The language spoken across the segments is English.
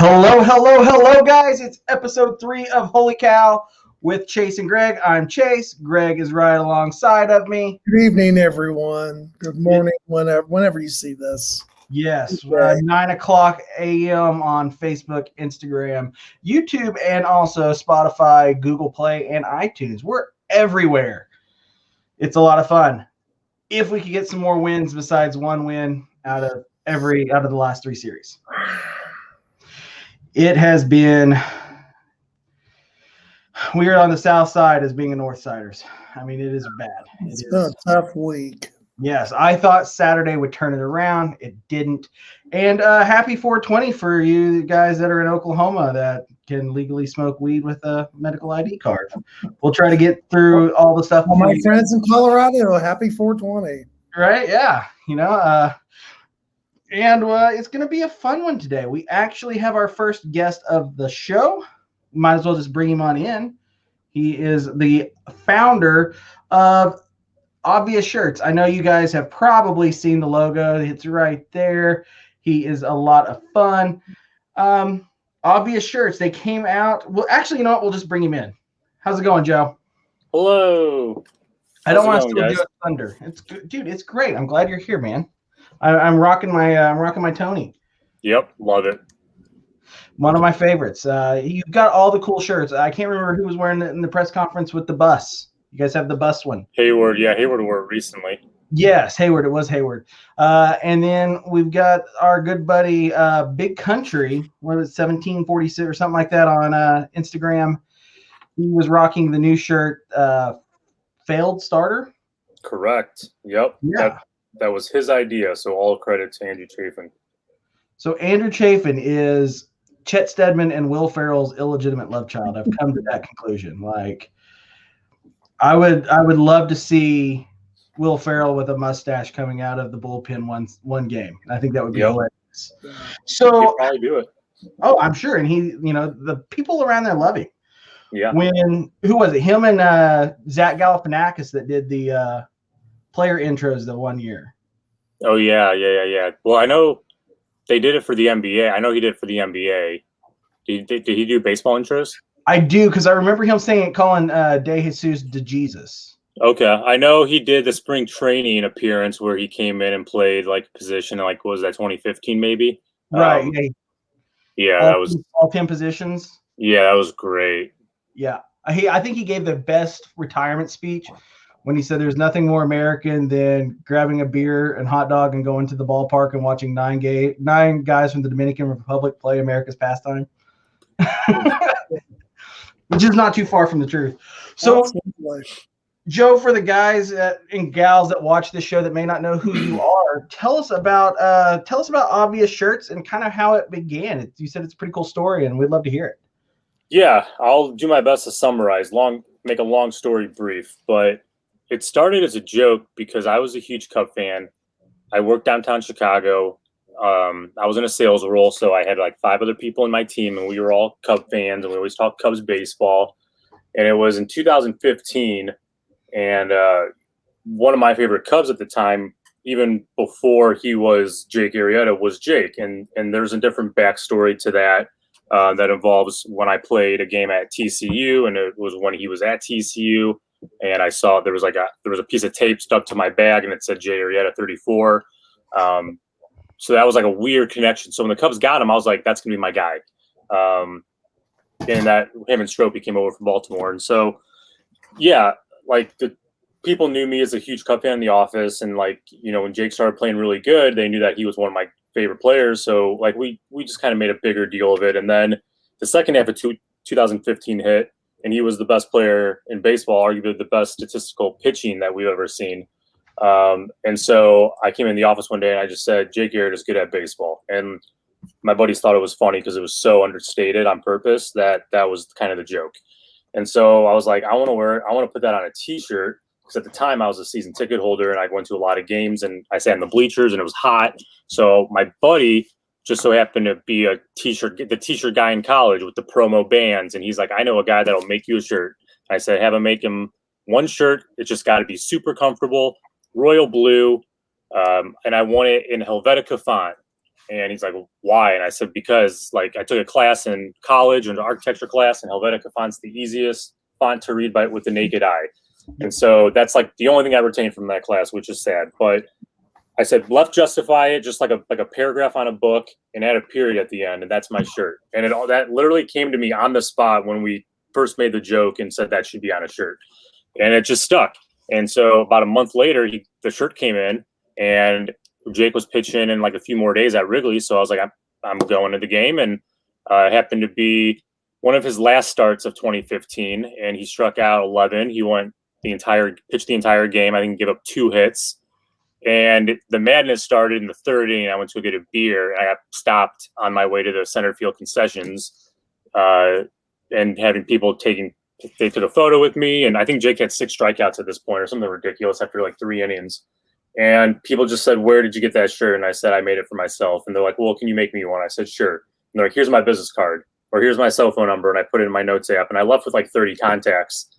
Hello, guys. It's episode 3 of Holy Cow with Chase and Greg. I'm Chase. Greg is right alongside of me. Good evening, everyone. Good morning, whenever you see this. Yes, 9 o'clock a.m. on Facebook, Instagram, YouTube, and also Spotify, Google Play, and iTunes. We're everywhere. It's a lot of fun. If we could get some more wins besides one win out of the last 3 series. It has been weird on the south side as being a north siders. I mean, it is bad. It's been a tough week. Yes, I thought Saturday would turn it around. It didn't. And happy 420 for you guys that are in Oklahoma that can legally smoke weed with a medical ID card. We'll try to get through all the stuff. Well, my friends in Colorado, happy 420. Right? Yeah. And it's going to be a fun one today. We actually have our first guest of the show. Might as well just bring him on in. He is the founder of Obvious Shirts. I know you guys have probably seen the logo. It's right there. He is a lot of fun. Obvious Shirts, they came out. Well, actually, you know what? We'll just bring him in. How's it going, Joe? Hello. I don't want to steal your thunder. It's good, dude. It's great. I'm glad you're here, man. I'm rocking my Tony. Yep, love it. One of my favorites. You've got all the cool shirts. I can't remember who was wearing it in the press conference with the bus. You guys have the bus one. Hayward, yeah, Hayward wore it recently. Yes, Hayward. It was Hayward. And then we've got our good buddy Big Country. What was it, 1746 or something like that on Instagram. He was rocking the new shirt, Failed Starter. Correct. Yep. Yeah. That was his idea, so all credit to Andrew Chafin. So Andrew Chafin is Chet Steadman and Will Ferrell's illegitimate love child. I've come to that conclusion. Like, I would love to see Will Ferrell with a mustache coming out of the bullpen one game. I think that would be hilarious. So he'd probably do it. Oh, I'm sure. And the people around there love him. Yeah. Who was it? Him and Zach Galifianakis that did the player intros the one year. Oh yeah. Well, I know they did it for the NBA. I know he did it for the NBA. Did he do baseball intros? I do, because I remember him calling De Jesus de Jesus. Okay, I know he did the spring training appearance where he came in and played like position, like what was that 2015 maybe? Right. That was all 10 positions. Yeah, that was great. Yeah, I think he gave the best retirement speech when he said there's nothing more American than grabbing a beer and hot dog and going to the ballpark and watching nine guys from the Dominican Republic play America's pastime. Which is not too far from the truth. So, Joe, for the guys and gals that watch this show that may not know who you are, tell us about Obvious Shirts and kind of how it began. You said it's a pretty cool story, and we'd love to hear it. Yeah, I'll do my best to summarize. Make a long story brief, but it started as a joke because I was a huge Cub fan. I worked downtown Chicago. I was in a sales role, so I had like 5 other people in my team, and we were all Cub fans, and we always talked Cubs baseball. And it was in 2015, and one of my favorite Cubs at the time, even before he was Jake Arrieta, was Jake. And there's a different backstory to that that involves when I played a game at TCU, and it was when he was at TCU, and I saw there was a piece of tape stuck to my bag, and it said Jay Arrieta 34. So that was like a weird connection. So when the Cubs got him, I was like, that's going to be my guy. And that him and Stropey came over from Baltimore. And so, yeah, like the people knew me as a huge Cub fan in the office. And like, when Jake started playing really good, they knew that he was one of my favorite players. So like we just kind of made a bigger deal of it. And then the second half of 2015 hit, and he was the best player in baseball, arguably the best statistical pitching that we've ever seen. And so I came in the office one day and I just said, Jake Arrieta is good at baseball. And my buddies thought it was funny because it was so understated on purpose that was kind of the joke. And so I was like, I want to put that on a t-shirt, because at the time I was a season ticket holder and I went to a lot of games and I sat in the bleachers and it was hot. So my buddy just so happened to be the t-shirt guy in college with the promo bands. And he's like, I know a guy that'll make you a shirt. I said, have him make him one shirt. It's just got to be super comfortable, royal blue. And I want it in Helvetica font. And he's like, why? And I said, because like I took a class in college, an architecture class, and Helvetica font's the easiest font to read with the naked eye. And so that's like the only thing I retained from that class, which is sad. But I said, left justify it, just like a paragraph on a book, and add a period at the end, and that's my shirt. And that literally came to me on the spot when we first made the joke and said that should be on a shirt, and it just stuck. And so about a month later, the shirt came in, and Jake was pitching in like a few more days at Wrigley. So I was like, I'm going to the game, and it happened to be one of his last starts of 2015, and he struck out 11. He pitched the entire game. I think he gave up 2 hits. And the madness started in the third inning. I went to go get a beer, and I got stopped on my way to the center field concessions, and having people they took a photo with me. And I think Jake had 6 strikeouts at this point or something ridiculous after like 3 innings. And people just said, where did you get that shirt? And I said, I made it for myself. And they're like, well, can you make me one? I said, sure. And they're like, here's my business card, or here's my cell phone number. And I put it in my notes app, and I left with like 30 contacts.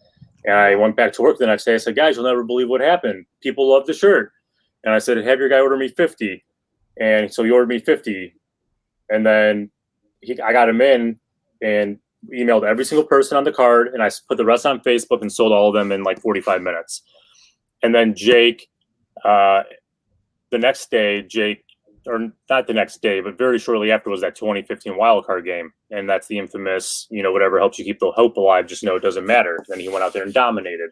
And I went back to work the next day. I said, guys, you'll never believe what happened. People love the shirt. And I said, have your guy order me 50. And so he ordered me 50. And then I got him in and emailed every single person on the card. And I put the rest on Facebook and sold all of them in like 45 minutes. And then Jake, the next day, or not the next day, but very shortly after, was that 2015 wild card game. And that's the infamous, whatever helps you keep the hope alive, just know it doesn't matter. Then he went out there and dominated.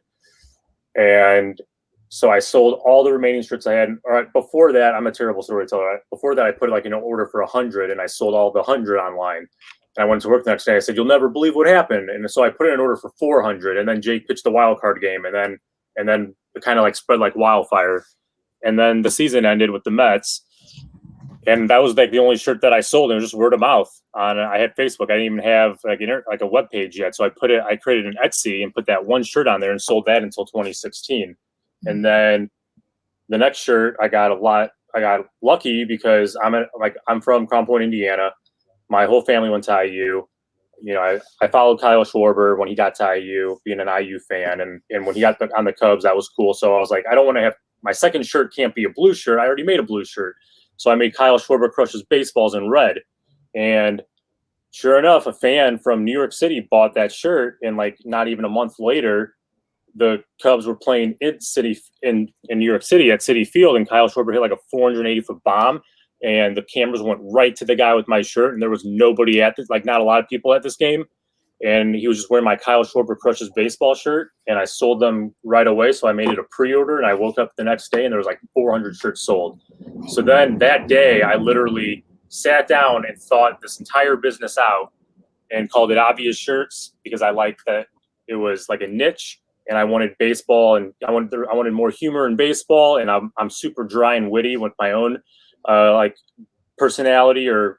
And so I sold all the remaining shirts I had. All right, before that, I'm a terrible storyteller. Before that, I put like an order for 100, and I sold all the 100 online. And I went to work the next day. I said, you'll never believe what happened. And so I put in an order for 400, and then Jake pitched the wild card game, and then it kind of like spread like wildfire. And then the season ended with the Mets, and that was like the only shirt that I sold. And it was just word of mouth. I had Facebook. I didn't even have like a web page yet. So I created an Etsy and put that one shirt on there and sold that until 2016. And then the next shirt, I got lucky because I'm from Crown Point, Indiana. My whole family went to IU. I followed Kyle Schwarber when he got to IU, being an IU fan. And when he got on the Cubs, that was cool. So I was like, I don't want to have my second shirt can't be a blue shirt. I already made a blue shirt. So I made Kyle Schwarber crushes baseballs in red. And sure enough, a fan from New York City bought that shirt. And like not even a month later, the Cubs were playing in New York City at Citi Field, and Kyle Schwarber hit like a 480-foot bomb, and the cameras went right to the guy with my shirt, and there was nobody not a lot of people at this game, and he was just wearing my Kyle Schwarber crushes baseball shirt, and I sold them right away. So I made it a pre-order, and I woke up the next day and there was like 400 shirts sold. So then that day, I literally sat down and thought this entire business out and called it Obvious Shirts, because I liked that it was like a niche. And I wanted baseball, and I wanted more humor in baseball. And I'm super dry and witty with my own like personality, or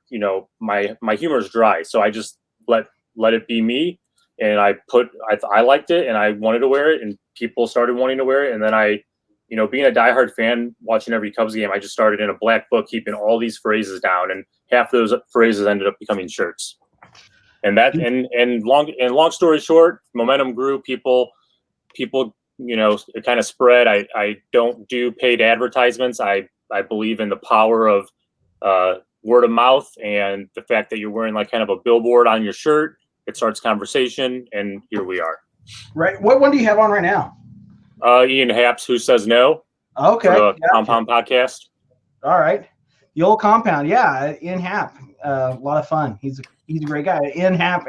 my humor is dry. So I just let it be me, and I liked it, and I wanted to wear it, and people started wanting to wear it. And then being a diehard fan, watching every Cubs game, I just started in a black book keeping all these phrases down, and half those phrases ended up becoming shirts. And long story short, momentum grew. People, it kind of spread. I don't do paid advertisements. I believe in the power of word of mouth, and the fact that you're wearing like kind of a billboard on your shirt, it starts conversation, and here we are. Right. What one do you have on right now? Ian Happ's Who Says No. Okay. For the Compound Podcast. All right. The old Compound. Yeah. Ian Happ. A lot of fun. He's a great guy. Ian Happ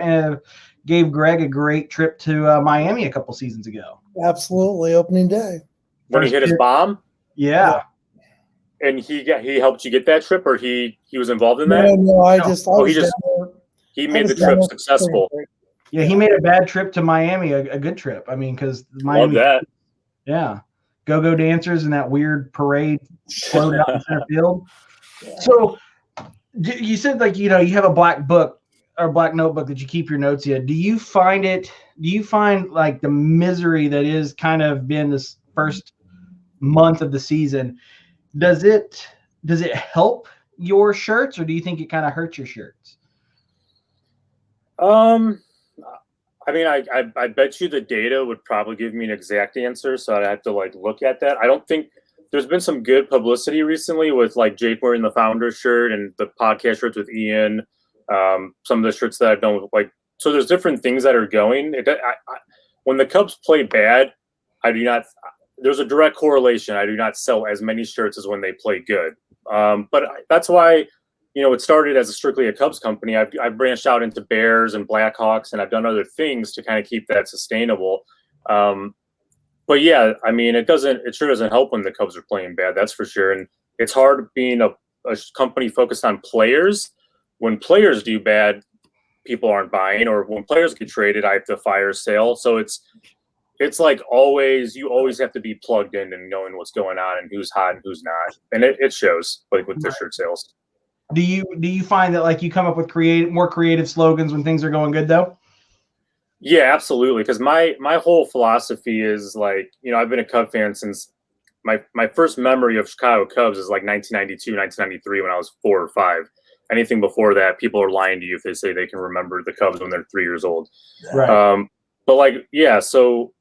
gave Greg a great trip to Miami a couple seasons ago. Absolutely. Opening day. When he hit his bomb? Yeah. And he helped you get that trip, or he was involved in that? No, he made the trip successful. Yeah, he made a bad trip to Miami a good trip. I mean, because Love Miami. that. Yeah. Go-go dancers and that weird parade floating out in center field. So you said you have a black book or black notebook that you keep your notes in. Do you find like the misery that is kind of been this first month of the season, does it help your shirts, or do you think it kind of hurts your shirts? I mean, I bet you the data would probably give me an exact answer, so I'd have to look at that. I don't think there's been some good publicity recently with like Jake wearing the Founders shirt and the podcast shirts with Ian. Some of the shirts that I've done with like, so there's different things that are going. When the Cubs play bad, I do not. There's a direct correlation. I do not sell as many shirts as when they play good. But that's why, it started as strictly a Cubs company. I've branched out into Bears and Blackhawks, and I've done other things to kind of keep that sustainable. But yeah, I mean, it sure doesn't help when the Cubs are playing bad. That's for sure. And it's hard being a company focused on players. When players do bad, people aren't buying, or when players get traded, I have to fire sale. So it's like you always have to be plugged in and knowing what's going on and who's hot and who's not. And it shows like with the shirt sales. Do you find that like you come up with more creative slogans when things are going good though? Yeah, absolutely. Because my whole philosophy is like, I've been a Cub fan since my first memory of Chicago Cubs is like 1992, 1993 when I was 4 or 5. Anything before that, people are lying to you if they say they can remember the Cubs when they're 3 years old. Right. But like, yeah, so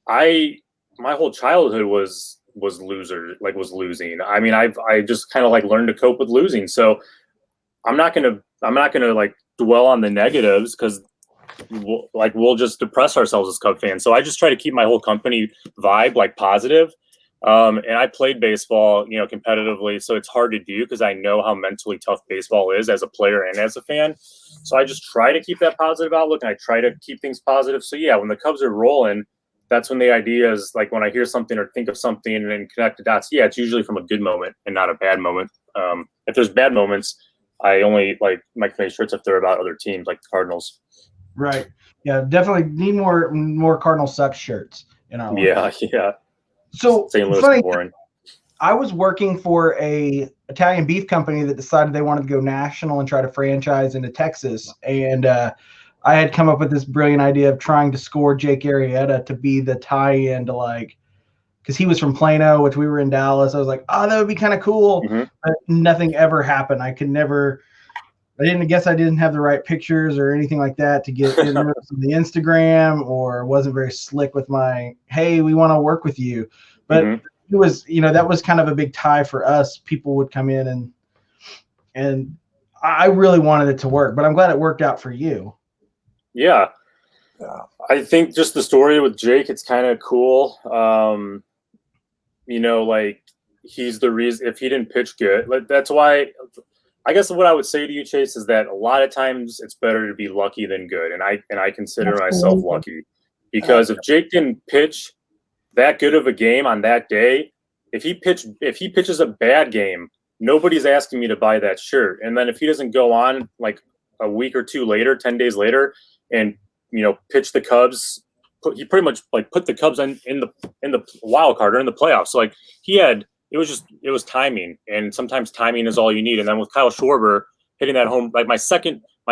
my whole childhood was losing. I mean, I just kind of like learned to cope with losing. So I'm not gonna like dwell on the negatives because we'll just depress ourselves as Cub fans. So I just try to keep my whole company vibe like positive. And I played baseball, competitively, so it's hard to do because I know how mentally tough baseball is as a player and as a fan. So I just try to keep that positive outlook, and I try to keep things positive. So yeah, when the Cubs are rolling, that's when the idea is like when I hear something or think of something and then connect the dots. Yeah, it's usually from a good moment and not a bad moment. If there's bad moments, I only like make shirts if they're about other teams like the Cardinals. Right. Yeah, definitely need more Cardinal sucks shirts in our life. Yeah. So St. Louis funny, is boring. I was working for a Italian beef company that decided they wanted to go national and try to franchise into Texas. And I had come up with this brilliant idea of trying to score Jake Arrieta to be the tie-in to like, because he was from Plano, which we were in Dallas. I was like, oh, that would be kind of cool. Mm-hmm. But nothing ever happened. I didn't have the right pictures or anything like that to get in the Instagram, or wasn't very slick with my, hey, we want to work with you. But it was, that was kind of a big tie for us. People would come in and I really wanted it to work, but I'm glad it worked out for you. Yeah. I think just the story with Jake, it's kind of cool. Like he's the reason if he didn't pitch good, like that's why I guess what I would say to you, Chase, is that a lot of times it's better to be lucky than good. And I consider myself lucky because if Jake didn't pitch that good of a game on that day, if he pitches a bad game, nobody's asking me to buy that shirt. And then if he doesn't go on like a week or two later, 10 days later, and pitch the Cubs, he pretty much like put the Cubs in the wild card or in the playoffs. So like it was timing, and sometimes timing is all you need. And then with Kyle Schwarber hitting that home, like my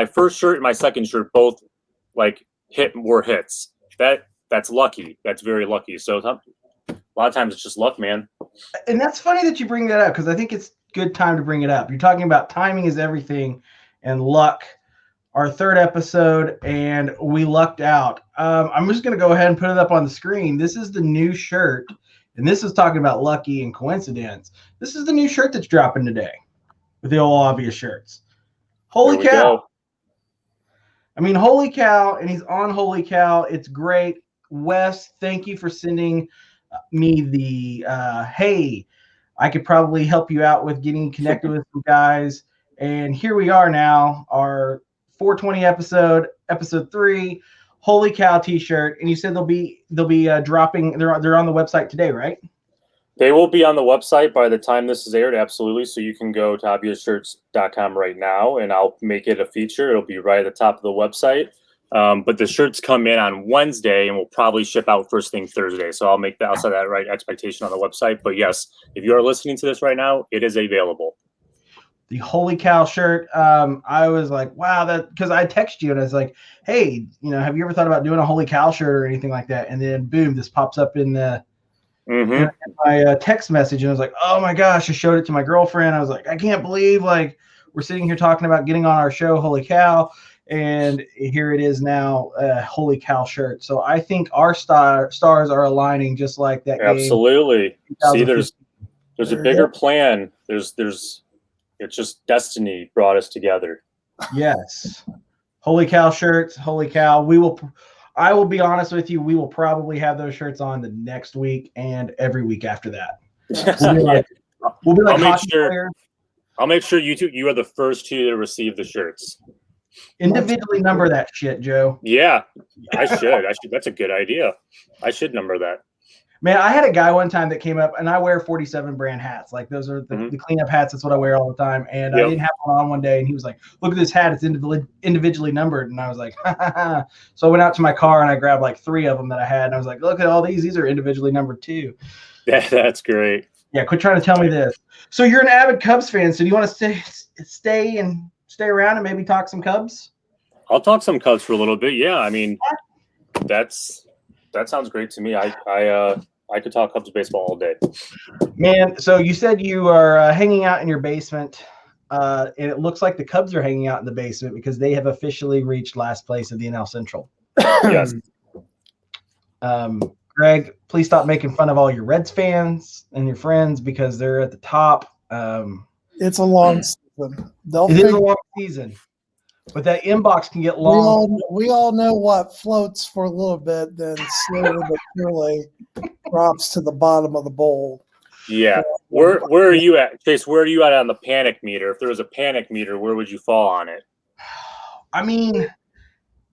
first shirt and my second shirt both like were hits. That's lucky. That's very lucky. So a lot of times it's just luck, man. And that's funny that you bring that up because I think it's good time to bring it up. You're talking about timing is everything and luck. Our third episode, and we lucked out. I'm just going to go ahead and put it up on the screen. This is the new shirt, and this is talking about lucky and coincidence. This is the new shirt that's dropping today with the old obvious shirts. Holy cow. Go. I mean, holy cow, and he's on Holy Cow. It's great. Wes, thank you for sending me the, hey, I could probably help you out with getting connected with some guys. And here we are now, our 420 episode 3, Holy Cow t-shirt. And you said they'll be dropping, they're on the website today, right? They will be on the website by the time this is aired, absolutely. So you can go to obviousshirts.com right now, and I'll make it a feature. It'll be right at the top of the website. But the shirts come in on Wednesday, and we'll probably ship out first thing Thursday. So I'll set that right expectation on the website. But yes, if you are listening to this right now, it is available. The Holy Cow shirt. I was like, wow, that, because I texted you and I was like, hey, have you ever thought about doing a Holy Cow shirt or anything like that? And then boom, this pops up in my text message, and I was like, oh my gosh, I showed it to my girlfriend. I was like, I can't believe like we're sitting here talking about getting on our show, Holy Cow. And here it is now, Holy Cow shirt. So I think our stars are aligning just like that game. Absolutely. See, there's a There you bigger go. plan. There's it's just destiny brought us together. Yes. Holy Cow shirts. Holy Cow. I will be honest with you. We will probably have those shirts on the next week and every week after that. We'll be like hockey players. I'll make sure you are the first two to receive the shirts. Individually number that shit, Joe. Yeah, I should. That's a good idea. I should number that. Man, I had a guy one time that came up, and I wear 47 brand hats. Like those are the cleanup hats. That's what I wear all the time. And I didn't have one day, and he was like, "Look at this hat. It's individually numbered." And I was like, "Ha ha ha!" So I went out to my car and I grabbed like 3 of them that I had, and I was like, "Look at all these. These are individually numbered too." That's great. Yeah, quit trying to tell me this. So you're an avid Cubs fan. So do you want to stay around and maybe talk some Cubs? I'll talk some Cubs for a little bit. Yeah, I mean, that sounds great to me. I could talk Cubs baseball all day. Man, so you said you are hanging out in your basement, and it looks like the Cubs are hanging out in the basement because they have officially reached last place of the NL Central. Yes. Greg, please stop making fun of all your Reds fans and your friends because they're at the top. It's a long season. It is a long season, but that inbox can get long. We all know what floats for a little bit, then slowly but surely drops to the bottom of the bowl. Yeah. Where are you at, Chase? Where are you at on the panic meter? If there was a panic meter, where would you fall on it? I mean,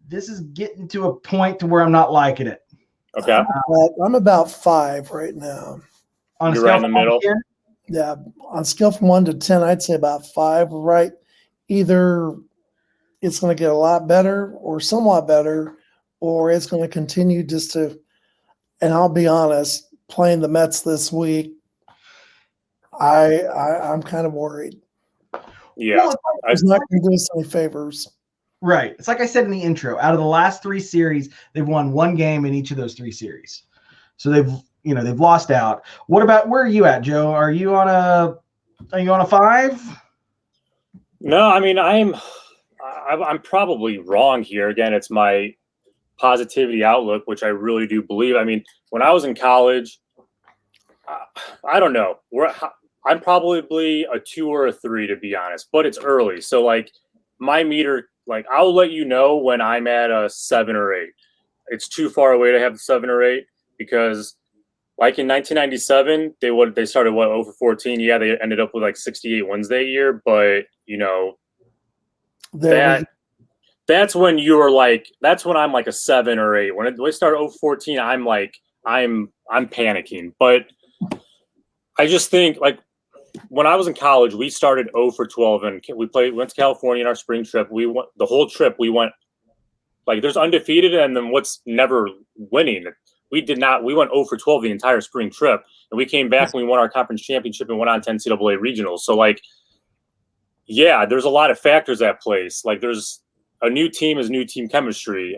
this is getting to a point to where I'm not liking it. Okay. I'm about 5 right now. On You're right in the middle. Yeah, on a scale from 1 to 10, I'd say about 5. Right, either it's going to get a lot better or somewhat better, or it's going to continue just to. And I'll be honest, playing the Mets this week, I'm kind of worried. Yeah, Well, It's not going to do us any favors. Right. It's like I said in the intro. Out of the last 3 series, they've won 1 game in each of those 3 series. So they've lost out. What about where are you at, Joe? Are you on a 5? No, I mean I'm probably wrong here. Again, it's my positivity outlook, which I really do believe. I mean, when I was in college, I don't know. I'm probably a 2 or a 3 to be honest, but it's early. So like my meter, like I'll let you know when I'm at a 7 or 8. It's too far away to have a 7 or 8 because like in 1997, they started 0 for 14. Yeah, they ended up with like 68 wins that year, but that's when that's when I'm like a 7 or 8. When they start 0 for 14, I'm like I'm panicking. But I just think like when I was in college, we started 0 for 12 and went to California in our spring trip. We went the whole trip. We went like there's undefeated and then what's never winning. We went 0 for 12 the entire spring trip, and we came back and we won our conference championship and went on to NCAA regionals. So like, yeah, there's a lot of factors at place. Like there's a new team is new team chemistry.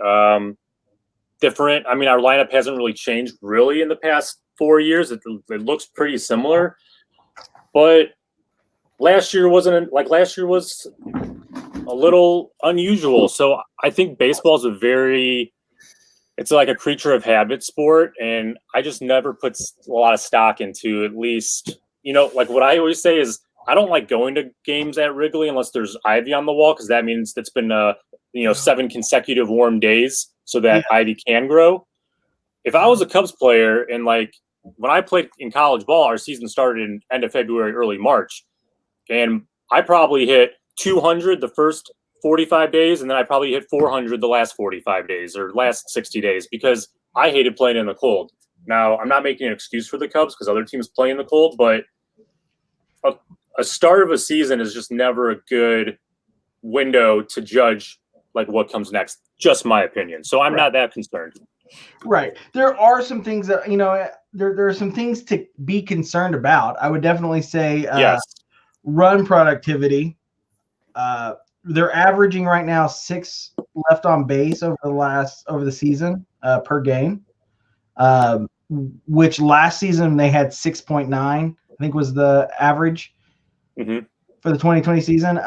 Different. I mean, our lineup hasn't really changed really in the past 4 years. It looks pretty similar, but last year was a little unusual. So I think baseball is it's like a creature of habit sport. And I just never put a lot of stock into at least, like what I always say is I don't like going to games at Wrigley unless there's ivy on the wall. Cause that means it's been, 7 consecutive warm days so that ivy can grow. If I was a Cubs player and like when I played in college ball, our season started in end of February, early March. And I probably hit 200 the first 45 days, and then I probably hit 400 the last 45 days or last 60 days because I hated playing in the cold. Now, I'm not making an excuse for the Cubs because other teams play in the cold, but a start of a season is just never a good window to judge like what comes next. Just my opinion. So I'm not that concerned. Right. There are some things that, there are some things to be concerned about. I would definitely say yes. Run productivity. They're averaging right now 6 left on base over the season per game, which last season they had 6.9, I think was the average for the 2020 season.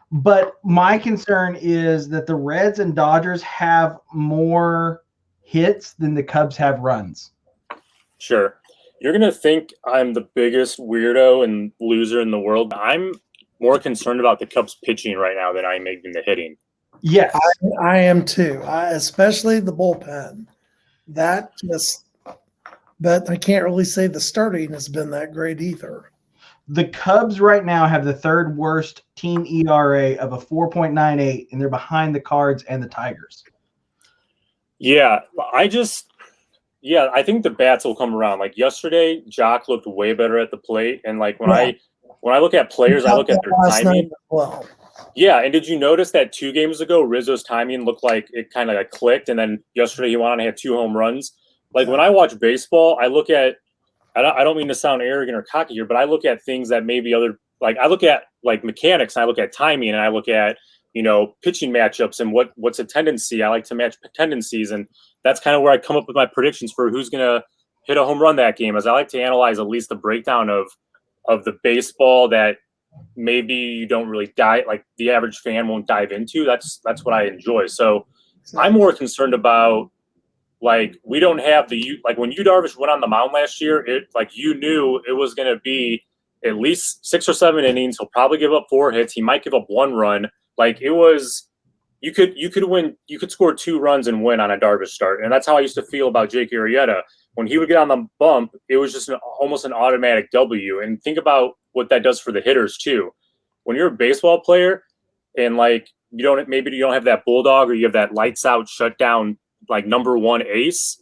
But my concern is that the Reds and Dodgers have more hits than the Cubs have runs. Sure. You're going to think I'm the biggest weirdo and loser in the world. I'm more concerned about the Cubs pitching right now than I am even the hitting. Yes. I am too, especially the bullpen. That just, but I can't really say the starting has been that great either. The Cubs right now have the third worst team ERA of a 4.98, and they're behind the Cards and the Tigers. Yeah, I think the bats will come around. Like yesterday, Jock looked way better at the plate, and like when I look at players, I look at their timing. Well, yeah, and did you notice that 2 games ago, Rizzo's timing looked like it kind of like clicked, and then yesterday he went on and had 2 home runs. Like when I watch baseball, I look at. I don't mean to sound arrogant or cocky here, but I look at things that maybe I look at like mechanics, and I look at timing, and I look at pitching matchups and what's a tendency. I like to match tendencies, and that's kind of where I come up with my predictions for who's going to hit a home run that game. As I like to analyze at least the breakdown of the baseball that maybe you don't really like the average fan won't dive into. That's what I enjoy. So I'm more concerned about. Like we don't have like when Yu Darvish went on the mound last year, it like you knew it was going to be at least 6 or 7 innings. He'll probably give up 4 hits. He might give up 1 run. Like it was, you could score 2 runs and win on a Darvish start, and that's how I used to feel about Jake Arrieta. When he would get on the bump, it was just almost an automatic W. And think about what that does for the hitters too. When you're a baseball player and like you don't have that bulldog or you have that lights out shutdown like number 1 ace,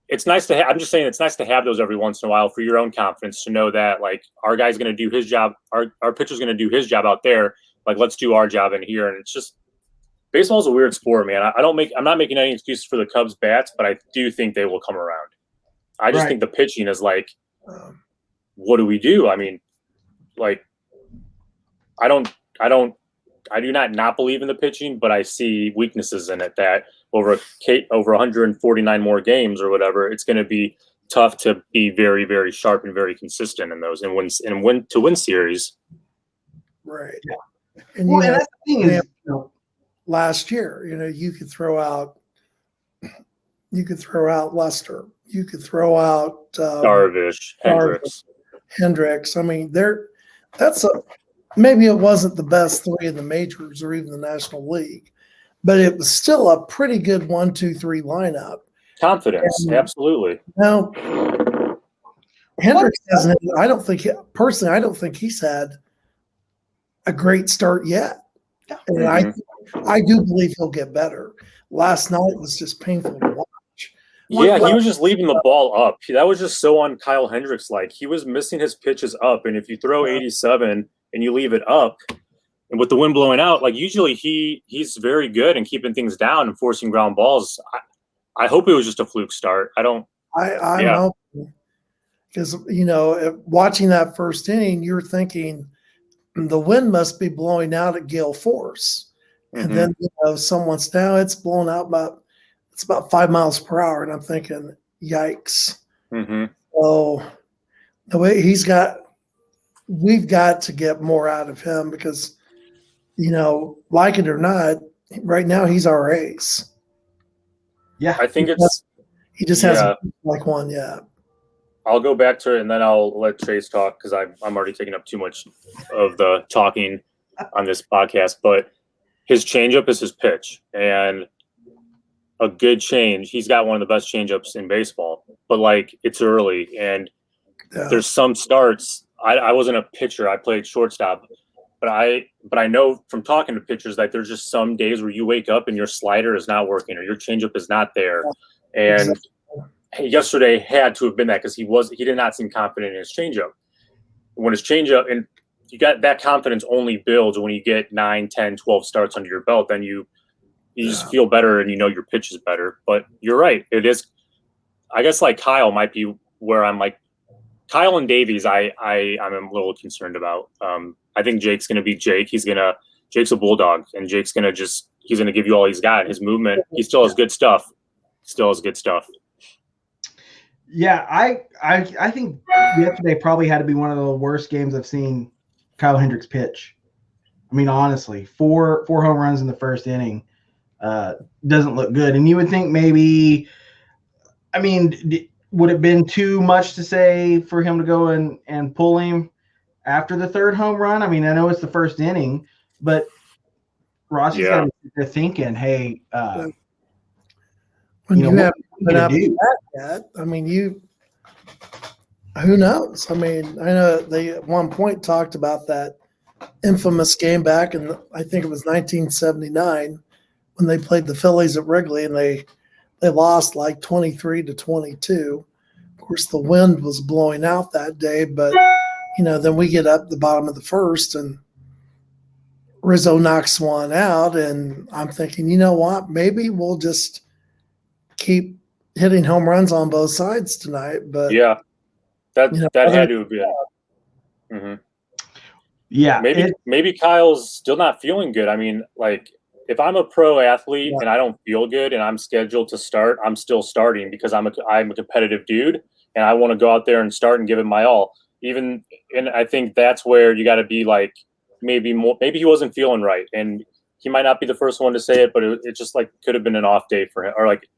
it's nice to have. I'm just saying it's nice to have those every once in a while for your own confidence to know that like our guy's going to do his job, our pitcher's going to do his job out there. Like let's do our job in here. And it's just baseball's a weird sport, man. I'm not making any excuses for the Cubs bats, but I do think they will come around. I just think the pitching is like, what do we do? I mean, like, I do not believe in the pitching, but I see weaknesses in it that over 149 more games or whatever, it's going to be tough to be very, very sharp and very consistent in those and win series. Right. Yeah. And that's the thing is, last year, you could throw out Lester, you could throw out Darvish, Hendricks. I mean, maybe it wasn't the best 3 in the majors or even the National League, but it was still a pretty good 1-2-3 lineup. Confidence, absolutely. Now, Hendricks hasn't. I don't think he's had a great start yet. And I do believe he'll get better. Last night was just painful to watch. Yeah, he was just leaving the ball up. That was just so on Kyle Hendricks like. He was missing his pitches up, and if you throw 87 and you leave it up, and with the wind blowing out, like usually he's very good in keeping things down and forcing ground balls. I hope it was just a fluke start. I'm hoping because watching that first inning, you're thinking the wind must be blowing out at gale force, and then someone's now it's blowing out about 5 miles per hour, and I'm thinking, yikes! So the way we've got to get more out of him because, like it or not, right now he's our ace. Yeah, I think he just hasn't like one yet. I'll go back to it and then I'll let Chase talk because I'm already taking up too much of the talking on this podcast. But his changeup is his pitch, and a good change. He's got one of the best changeups in baseball, but like it's early and there's some starts. I wasn't a pitcher. I played shortstop, but I know from talking to pitchers that there's just some days where you wake up and your slider is not working or your changeup is not there. And yesterday had to have been that because he did not seem confident in his changeup. When his changeup, and you got that confidence only builds when you get 9, 10, 12 starts under your belt, then you just feel better and your pitch is better. But you're right. It is, I guess like Kyle might be where I'm like, Kyle and Davies, I'm a little concerned about. I think Jake's going to be Jake. Jake's a bulldog, and Jake's going to he's going to give you all he's got. His movement, he still has good stuff. Yeah, I think yesterday probably had to be one of the worst games I've seen Kyle Hendricks pitch. I mean, honestly, four home runs in the first inning doesn't look good. And you would think maybe, I mean, would it have been too much to say for him to go and pull him after the third home run? I mean, I know it's the first inning, but Rossi's got to be there thinking, hey, when you haven't been what up do to that yet, I mean, who knows? I mean, I know they at one point talked about that infamous game back in, I think it was 1979, when they played the Phillies at Wrigley and they lost like 23-22. Of course, the wind was blowing out that day, but then we get up the bottom of the first and Rizzo knocks one out, and I'm thinking, you know what? Maybe we'll just keep hitting home runs on both sides tonight. But yeah, that had to have been. Mm-hmm. Yeah, maybe Kyle's still not feeling good. I mean, like if I'm a pro athlete and I don't feel good and I'm scheduled to start, I'm still starting because I'm a competitive dude and I want to go out there and start and give it my all. And I think that's where you got to be like, maybe he wasn't feeling right, and he might not be the first one to say it, but it just like could have been an off day for him, or like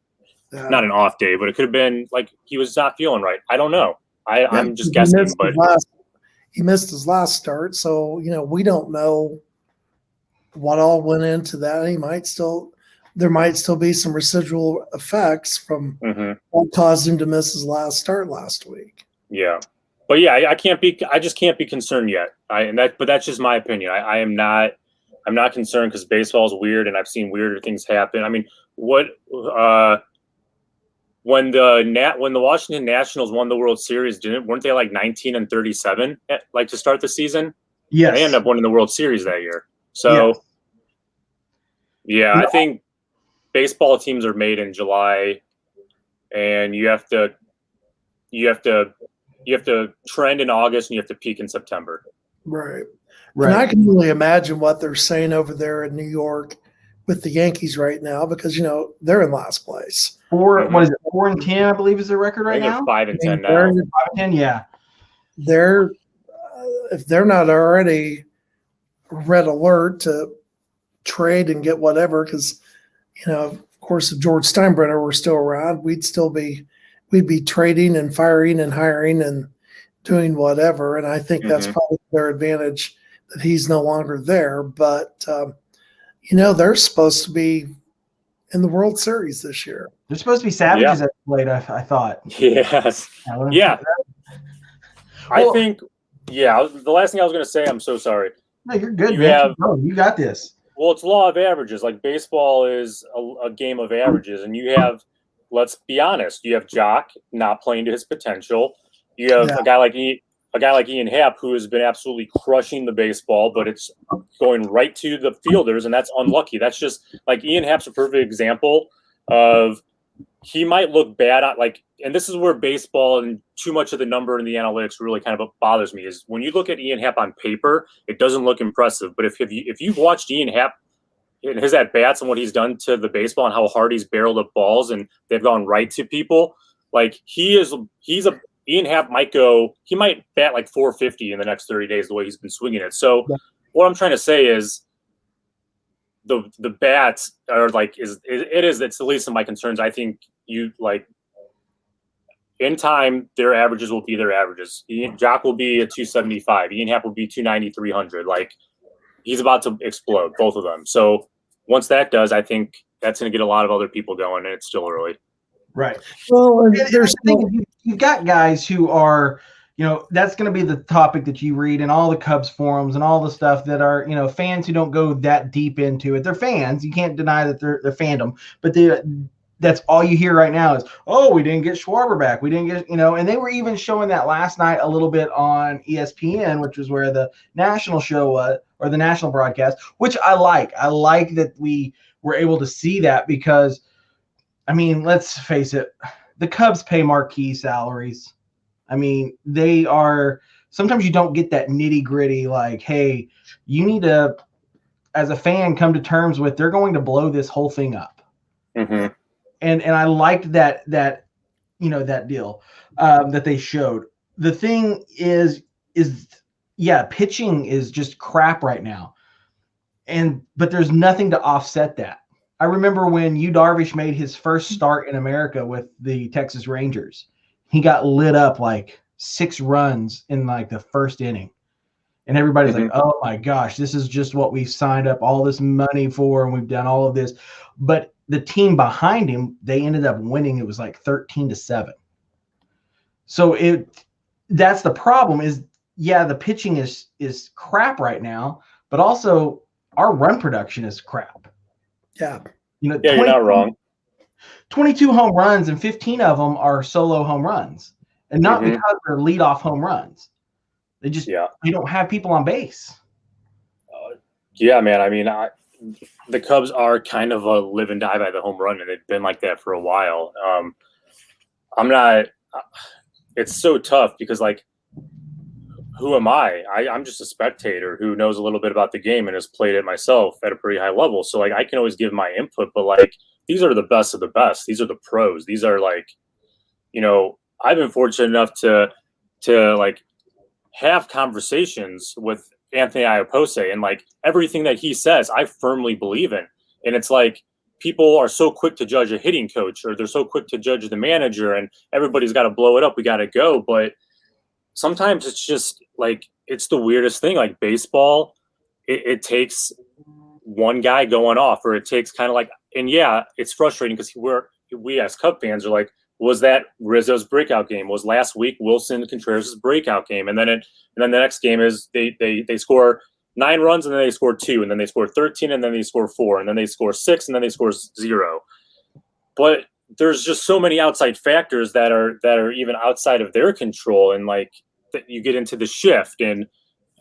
not an off day, but it could have been like he was not feeling right. I don't know. I'm just guessing, but he missed his last start, so we don't know what all went into that. There might still be some residual effects from what caused him to miss his last start last week. Yeah. But yeah, I just can't be concerned yet. But that's just my opinion. I'm not concerned because baseball is weird and I've seen weirder things happen. I mean, when the Washington Nationals won the World Series, weren't they like 19-37 like to start the season? Yes. They ended up winning the World Series that year. So I think baseball teams are made in July, and you have to trend in August and you have to peak in September. Right. And I can really imagine what they're saying over there in New York with the Yankees right now because, they're in last place. What is it, 4-10, I believe is their record right now? 5-10 now. 5-10, yeah. They're if they're not already red alert to trade and get whatever, because, of course, if George Steinbrenner were still around, we'd be trading and firing and hiring and doing whatever. And I think that's probably their advantage that he's no longer there. But, they're supposed to be in the World Series this year. They're supposed to be savages at the plate, I thought. Yes. Yeah. I think, the last thing I was going to say, I'm so sorry. No, you're good, man. You got this. Well, it's law of averages. Like baseball is a game of averages, and you have, let's be honest, you have Jock not playing to his potential. You have a guy like Ian Happ who has been absolutely crushing the baseball, but it's going right to the fielders, and that's unlucky. That's just like Ian Happ's a perfect example of he might look bad at and this is where baseball and too much of the number and the analytics really kind of bothers me is when you look at Ian Happ on paper, it doesn't look impressive. But if you've watched Ian Happ and his at bats and what he's done to the baseball and how hard he's barreled up balls and they've gone right to people, like Ian Happ he might bat like 450 in the next 30 days the way he's been swinging it. So what I'm trying to say is the bats are it's the least of my concerns. I think in time, their averages will be their averages. Jock will be a 275. Ian Happ will be 290, 300. Like he's about to explode, both of them. So once that does, I think that's going to get a lot of other people going, and it's still early. Right. Well, you've got guys who are, that's going to be the topic that you read in all the Cubs forums and all the stuff that are, fans who don't go that deep into it. They're fans. You can't deny that they're fandom, but that's all you hear right now is, oh, we didn't get Schwarber back. We didn't get, and they were even showing that last night a little bit on ESPN, which was where the national show was, or the national broadcast, which I like. I like that we were able to see that because, I mean, let's face it, the Cubs pay marquee salaries. I mean, they are, sometimes you don't get that nitty gritty, like, hey, you need to, as a fan, come to terms with, they're going to blow this whole thing up. Mm-hmm. And I liked that deal that they showed. The thing is pitching is just crap right now. but there's nothing to offset that. I remember when Yu Darvish made his first start in America with the Texas Rangers. He got lit up like 6 runs in like the first inning. And everybody's like, oh my gosh, this is just what we signed up all this money for, and we've done all of this. But the team behind him, they ended up winning. It was like 13-7. So that's the problem is, yeah, the pitching is crap right now, but also our run production is crap. Yeah. Yeah, you're not wrong. 22 home runs and 15 of them are solo home runs, and not because they're leadoff home runs. They just you don't have people on base. Yeah, man. I mean, the Cubs are kind of a live and die by the home run, and they've been like that for a while. I'm not. It's so tough because, like, who am I? I'm just a spectator who knows a little bit about the game and has played it myself at a pretty high level. So, like, I can always give my input, but like, these are the best of the best. These are the pros. These are like, I've been fortunate enough to like have conversations with Anthony Iapose, and like everything that he says, I firmly believe in. And it's like people are so quick to judge a hitting coach, or they're so quick to judge the manager, and everybody's got to blow it up. We got to go. But sometimes it's just like, it's the weirdest thing. Like baseball, it takes one guy going off, or it takes kind of like, and yeah, it's frustrating because we as Cub fans are like, was that Rizzo's breakout game? Was last week Wilson Contreras' breakout game? And then the next game is they score 9 runs, and then they score 2, and then they score 13, and then they score 4, and then they score 6, and then they score 0. But there's just so many outside factors that are even outside of their control, and like that you get into the shift. And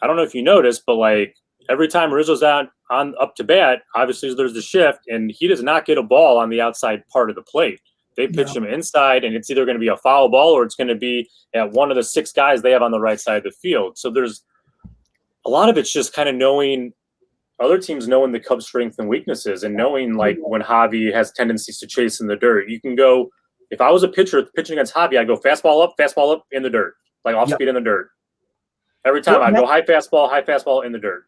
I don't know if you noticed, but like every time Rizzo's on up to bat, obviously there's the shift, and he does not get a ball on the outside part of the plate. They pitch him inside, and it's either going to be a foul ball or it's going to be at one of the 6 guys they have on the right side of the field. So there's a lot of it's just kind of knowing other teams, knowing the Cubs' strengths and weaknesses, and knowing like when Javi has tendencies to chase in the dirt. You can go, if I was a pitcher pitching against Javi, I'd go fastball up in the dirt, like off speed in the dirt. Every time I'd go high fastball in the dirt.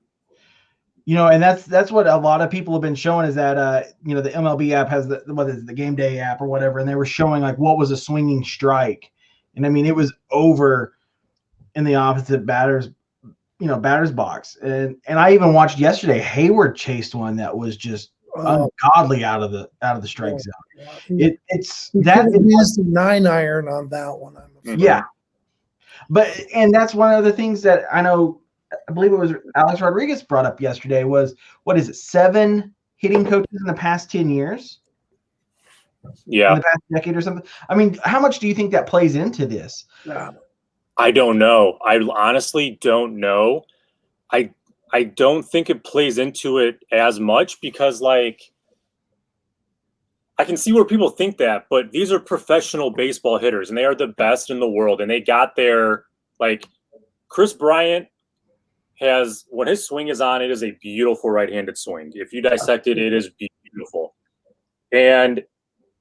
And that's what a lot of people have been showing is that the MLB app has the game day app or whatever, and they were showing like what was a swinging strike, and I mean it was over in the opposite batter's box, and I even watched yesterday Hayward chased one that was just ungodly out of the strike zone. It's that used a 9-iron on that one. Yeah, and that's one of the things that I know. I believe it was Alex Rodriguez brought up yesterday was, what is it, 7 hitting coaches in the past 10 years? Yeah. In the past decade or something. I mean, how much do you think that plays into this? I don't know. I honestly don't know. I don't think it plays into it as much because, like, I can see where people think that, but these are professional baseball hitters, and they are the best in the world, and they got their, like, Chris Bryant has, when his swing is on, it is a beautiful right-handed swing. If you dissect it, it is beautiful. And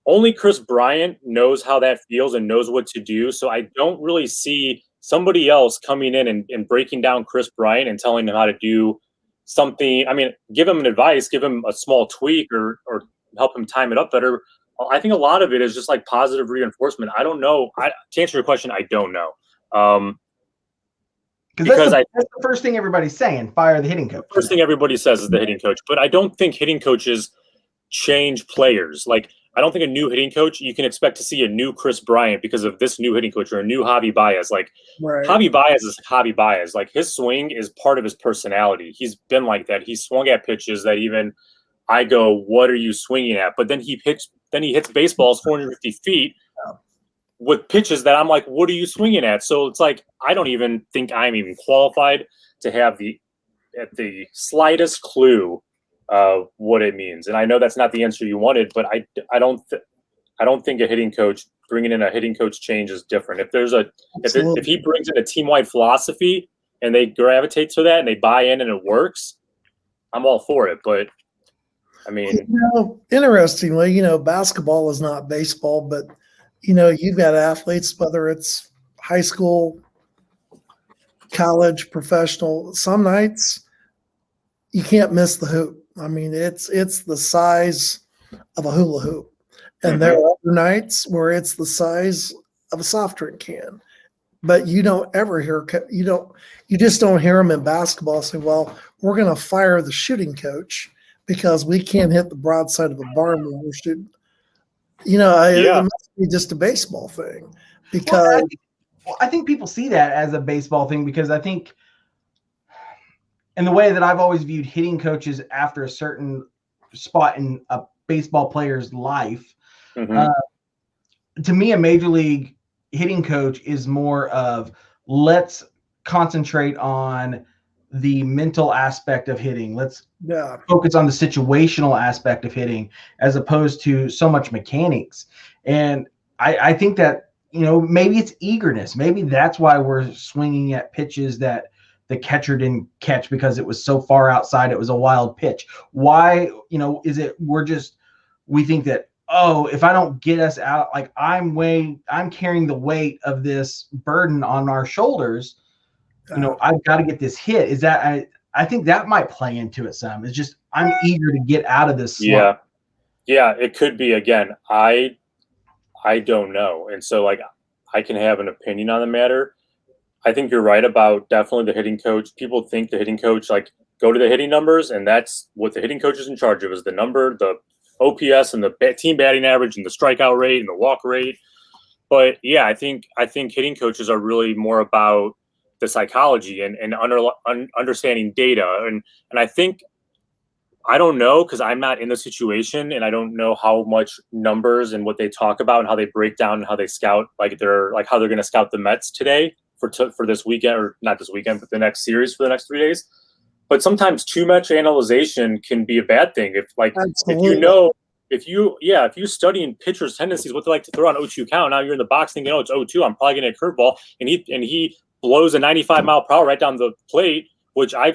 only Chris Bryant knows how that feels and knows what to do. So I don't really see somebody else coming in and breaking down Chris Bryant and telling him how to do something. I mean, give him an advice, give him a small tweak or help him time it up better. I think a lot of it is just like positive reinforcement. I don't know. To answer your question, I don't know. Because that's the first thing everybody's saying, fire the hitting coach. First thing everybody says is the hitting coach. But I don't think hitting coaches change players. Like, I don't think a new hitting coach, you can expect to see a new Chris Bryant because of this new hitting coach or a new Javi Baez. Like, Javi Baez is Javi Baez. Like, his swing is part of his personality. He's been like that. He swung at pitches that even I go, what are you swinging at? But then he hits baseballs 450 feet with pitches that I'm like, what are you swinging at? So it's like, I don't even think I'm even qualified to have the slightest clue of what it means. And I know that's not the answer you wanted, but I don't think a hitting coach, bringing in a hitting coach change is different. If he brings in a team-wide philosophy and they gravitate to that and they buy in and it works, I'm all for it. But I mean, interestingly, basketball is not baseball, but you've got athletes, whether it's high school, college, professional, some nights, you can't miss the hoop. I mean, it's the size of a hula hoop. And there are other nights where it's the size of a soft drink can. But you don't ever hear you just don't hear them in basketball say, well, we're going to fire the shooting coach because we can't hit the broadside of a barn when we're shooting. It must be just a baseball thing. Because I think people see that as a baseball thing because I think in the way that I've always viewed hitting coaches after a certain spot in a baseball player's life, to me, a major league hitting coach is more of let's concentrate on the mental aspect of hitting. Let's focus on the situational aspect of hitting as opposed to so much mechanics. And I think that, maybe it's eagerness. Maybe that's why we're swinging at pitches that the catcher didn't catch because it was so far outside. It was a wild pitch. Why, is it we think that, oh, if I don't get us out, like I'm carrying the weight of this burden on our shoulders. I've got to get this hit. Is that I think that might play into it some. It's just I'm eager to get out of this slump. Yeah, it could be. Again, I don't know, and so I can have an opinion on the matter. I think you're right about definitely the hitting coach. People think the hitting coach go to the hitting numbers, and that's what the hitting coach is in charge of is the number, the OPS and the team batting average and the strikeout rate and the walk rate. But yeah, I think hitting coaches are really more about the psychology and understanding data. And I think, I don't know, because I'm not in the situation and I don't know how much numbers and what they talk about and how they break down and how they scout, how they're going to scout the Mets today for this weekend, or not this weekend, but the next series for the next 3 days. But sometimes too much analyzation can be a bad thing. If you study in pitchers' tendencies, what they like to throw on 0-2 count, now you're in the box thinking, oh, it's 0-2, I'm probably going to hit a curveball, and he blows a 95 mile per hour right down the plate, which I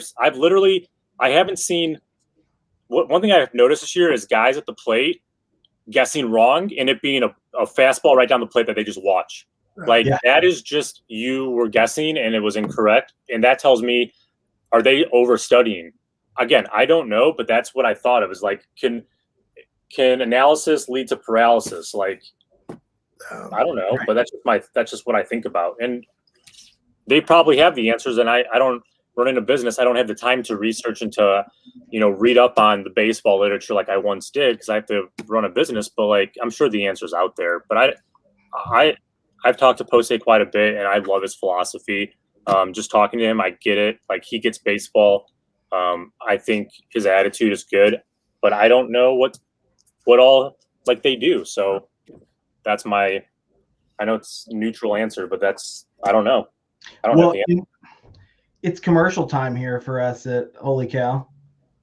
haven't seen. One thing I've noticed this year is guys at the plate guessing wrong and it being a fastball right down the plate that they just watch. That is just you were guessing and it was incorrect. And that tells me, are they overstudying? Again, I don't know, but that's what I thought of is can analysis lead to paralysis? I don't know, but that's just what I think about. And they probably have the answers. And I don't run into business. I don't have the time to research and to, read up on the baseball literature like I once did because I have to run a business. But I'm sure the answer's out there. But I've talked to Pose quite a bit, and I love his philosophy. Just talking to him, I get it. He gets baseball. I think his attitude is good, but I don't know what all they do. So that's I know it's a neutral answer, but I don't know. I don't know the answer. It's commercial time here for us at Holy Cow.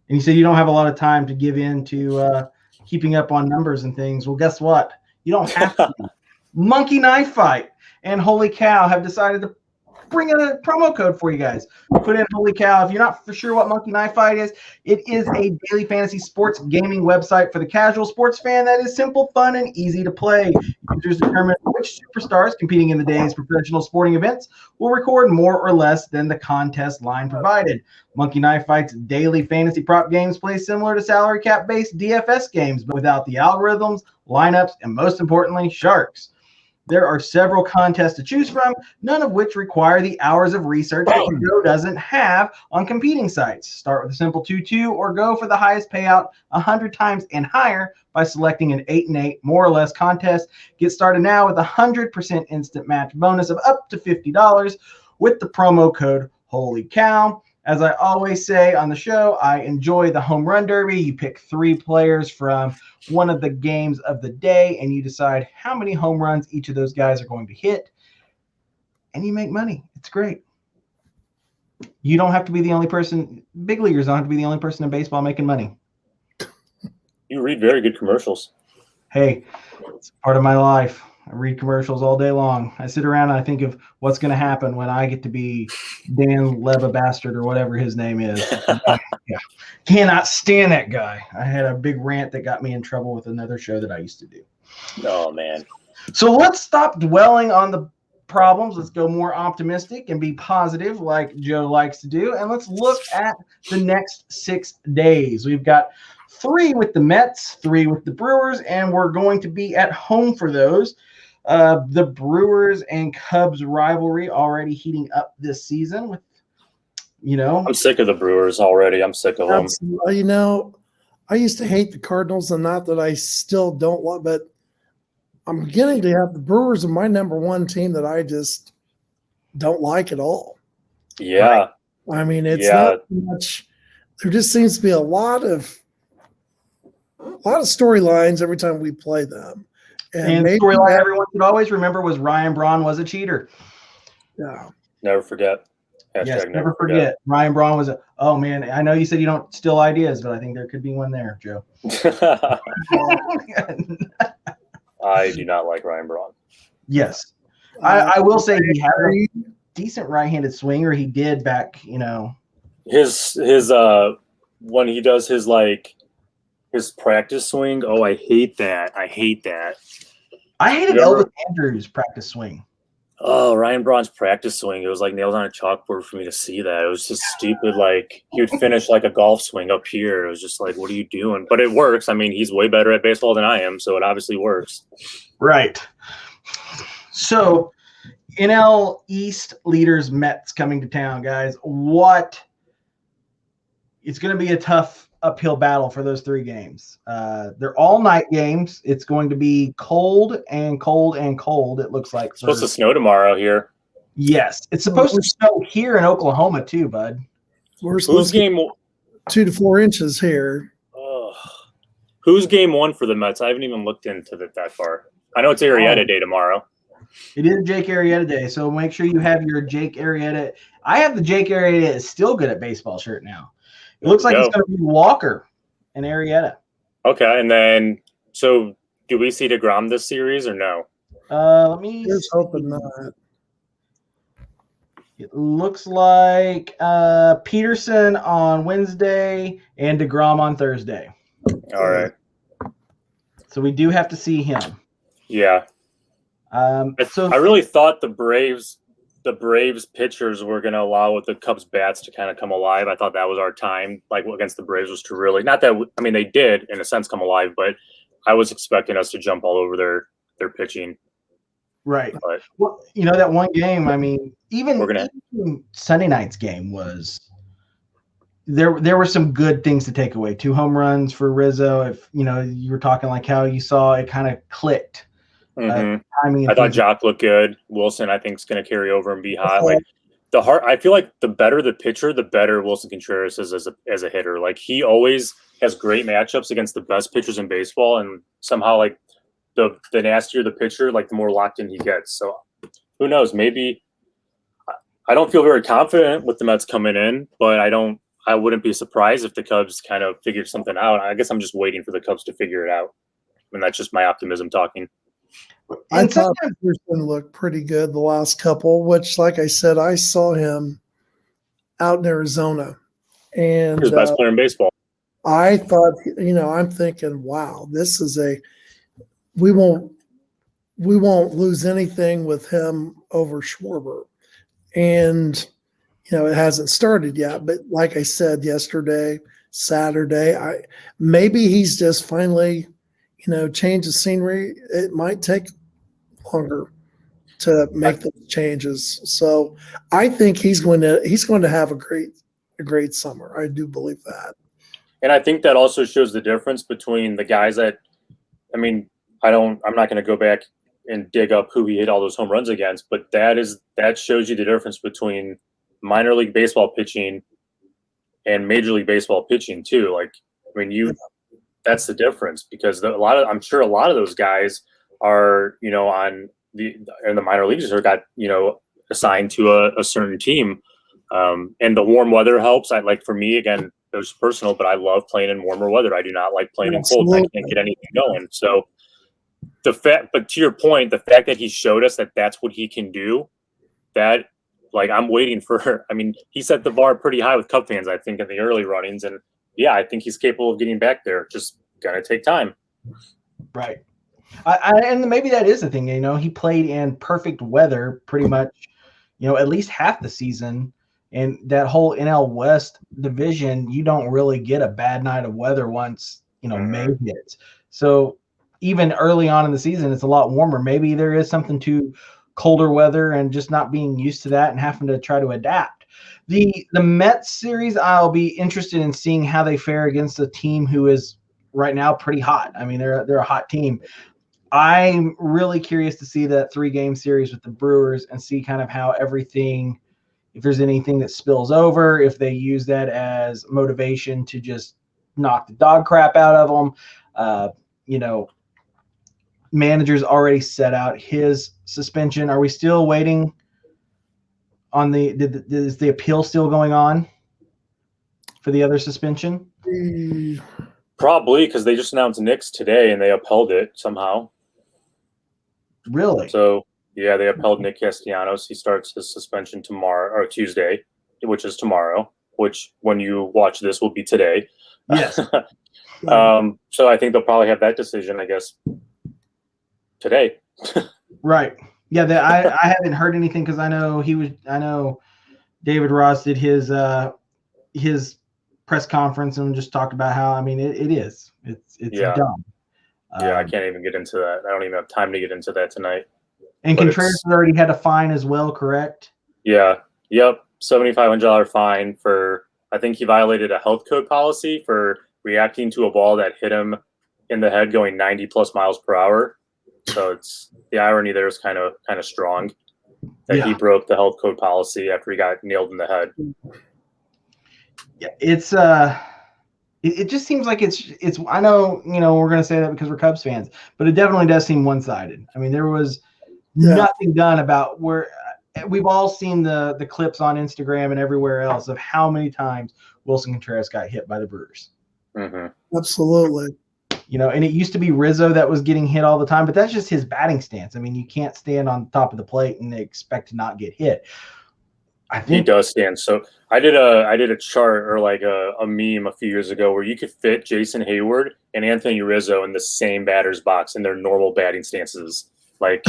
And you said you don't have a lot of time to give in to keeping up on numbers and things. Well, guess what? You don't have to. Monkey Knife Fight and Holy Cow have decided to bring in a promo code for you guys. Put in Holy Cow. If you're not for sure what Monkey Knife Fight is, it is a daily fantasy sports gaming website for the casual sports fan that is simple, fun, and easy to play. Users determine which superstars competing in the day's professional sporting events will record more or less than the contest line provided. Monkey Knife Fight's daily fantasy prop games play similar to salary cap-based DFS games, but without the algorithms, lineups, and most importantly, sharks. There are several contests to choose from, none of which require the hours of research that the show doesn't have on competing sites. Start with a simple 2-2 or go for the highest payout 100 times and higher by selecting an 8-and-8 more or less contest. Get started now with a 100% instant match bonus of up to $50 with the promo code Holy Cow. As I always say on the show, I enjoy the home run derby. You pick 3 players from one of the games of the day, and you decide how many home runs each of those guys are going to hit, and you make money. It's great. You don't have to be the only person. Big leaguers don't have to be the only person in baseball making money. You read very good commercials. Hey, it's part of my life. I read commercials all day long. I sit around and I think of what's going to happen when I get to be Dan Leva Bastard or whatever his name is. Yeah. Cannot stand that guy. I had a big rant that got me in trouble with another show that I used to do. Oh, man. So let's stop dwelling on the problems. Let's go more optimistic and be positive like Joe likes to do. And let's look at the next 6 days. We've got 3 with the Mets, 3 with the Brewers, and we're going to be at home for those. The Brewers and Cubs rivalry already heating up this season with, I'm sick of the Brewers already. I'm sick of them. I used to hate the Cardinals, and not that I still don't love, but I'm beginning to have the Brewers are my number 1 team that I just don't like at all. Yeah. I mean, it's not much. There just seems to be a lot of storylines every time we play them. And the storyline everyone should always remember was Ryan Braun was a cheater. Yeah. Never forget. Yes, never forget. Ryan Braun was oh man, I know you said you don't steal ideas, but I think there could be one there, Joe. I do not like Ryan Braun. Yes. I will say he had a decent right-handed swing, or he did back, His when he does his practice swing, I hate that. I hated Elvis Andrews' practice swing. Oh, Ryan Braun's practice swing. It was like nails on a chalkboard for me to see that. It was just stupid. Like, he would finish like a golf swing up here. It was just like, what are you doing? But it works. I mean, he's way better at baseball than I am, so it obviously works. Right. So, NL East leaders Mets coming to town, guys. It's going to be a tough uphill battle for those 3 games. They're all night games. It's going to be cold and cold and cold, it looks like. It's supposed to snow tomorrow here. Yes. It's supposed to snow here in Oklahoma too, bud. We're supposed to get 2 to 4 inches here. Who's game 1 for the Mets? I haven't even looked into that far. I know it's Arrieta Day tomorrow. It is Jake Arrieta Day, so make sure you have your Jake Arrieta. I have the Jake Arrieta is still good at baseball shirt now. It looks like it's going to be Walker and Arrieta. Okay, and then so do we see DeGrom this series or no? Let me. Here's hoping not. It looks like Peterson on Wednesday and DeGrom on Thursday. All right. So we do have to see him. Yeah. I really thought the Braves pitchers were going to allow the Cubs bats to kind of come alive. I thought that was our time, like against the Braves, was to really not that. I mean, they did in a sense come alive, but I was expecting us to jump all over their pitching. Right. But, well, that one game. I mean, even Sunday night's game was there were some good things to take away. 2 home runs for Rizzo. If you were talking like how you saw it kind of clicked. I thought Jock looked good. Wilson, I think, is going to carry over and be hot. Like I feel like the better the pitcher, the better Wilson Contreras is as a hitter. Like, he always has great matchups against the best pitchers in baseball, and somehow like the nastier the pitcher, like the more locked in he gets. So who knows? Maybe I don't feel very confident with the Mets coming in, but I wouldn't be surprised if the Cubs kind of figured something out. I guess I'm just waiting for the Cubs to figure it out, and that's just my optimism talking. I thought Peterson looked pretty good the last couple, which, like I said, I saw him out in Arizona. And he was the best player in baseball. I thought, I'm thinking, wow, this is we won't lose anything with him over Schwarber. And, it hasn't started yet. But like I said yesterday, Saturday, maybe he's just finally – change the scenery. It might take longer to make those changes. So I think he's going to have a great summer. I do believe that. And I think that also shows the difference between the guys that, I'm not going to go back and dig up who he hit all those home runs against, but that shows you the difference between minor league baseball pitching and Major League Baseball pitching too. Like, that's the difference, because I'm sure a lot of those guys are, in the minor leagues or got, assigned to a certain team. And the warm weather helps. For me, again, it was personal, but I love playing in warmer weather. I do not like playing in cold. I can't get anything going. So but to your point, the fact that he showed us that that's what he can do, that I'm waiting for, he set the bar pretty high with Cub fans, I think, in the early runnings. And yeah, I think he's capable of getting back there. Just going to take time. Right. And maybe that is the thing. He played in perfect weather pretty much, at least half the season. And that whole NL West division, you don't really get a bad night of weather once, May hits. So even early on in the season, it's a lot warmer. Maybe there is something to colder weather and just not being used to that and having to try to adapt. The Mets series, I'll be interested in seeing how they fare against a team who is right now pretty hot. I mean, they're a hot team. I'm really curious to see that 3-game series with the Brewers and see kind of how everything, if there's anything that spills over, if they use that as motivation to just knock the dog crap out of them. Manager's already set out his suspension. Are we still waiting on is the appeal still going on for the other suspension? Probably, because they just announced Nick's today and they upheld it somehow. Really? So, yeah, they upheld Nick Castellanos. He starts his suspension tomorrow or Tuesday, which is tomorrow, which when you watch this will be today. Yes. So I think they'll probably have that decision, I guess, today. Right. Yeah, I haven't heard anything because I know David Ross did his press conference and just talked about how, I mean, it's dumb. Yeah, I can't even get into that. I don't even have time to get into that tonight. And Contreras has already had a fine as well, correct? Yeah. Yep. $7,500 fine for, I think he violated a health code policy for reacting to a ball that hit him in the head going 90 plus miles per hour. So it's the irony there is kind of strong that he broke the health code policy after he got nailed in the head. Yeah, it's it just seems like it's I know, we're going to say that because we're Cubs fans, but it definitely does seem one-sided. I mean, there was nothing done about where we've all seen the clips on Instagram and everywhere else of how many times Wilson Contreras got hit by the Brewers. Mm-hmm. Absolutely. And it used to be Rizzo that was getting hit all the time, but that's just his batting stance. I mean, you can't stand on top of the plate and expect to not get hit. I think he does stand. So I did a chart or like a meme a few years ago where you could fit Jason Hayward and Anthony Rizzo in the same batter's box in their normal batting stances. Like,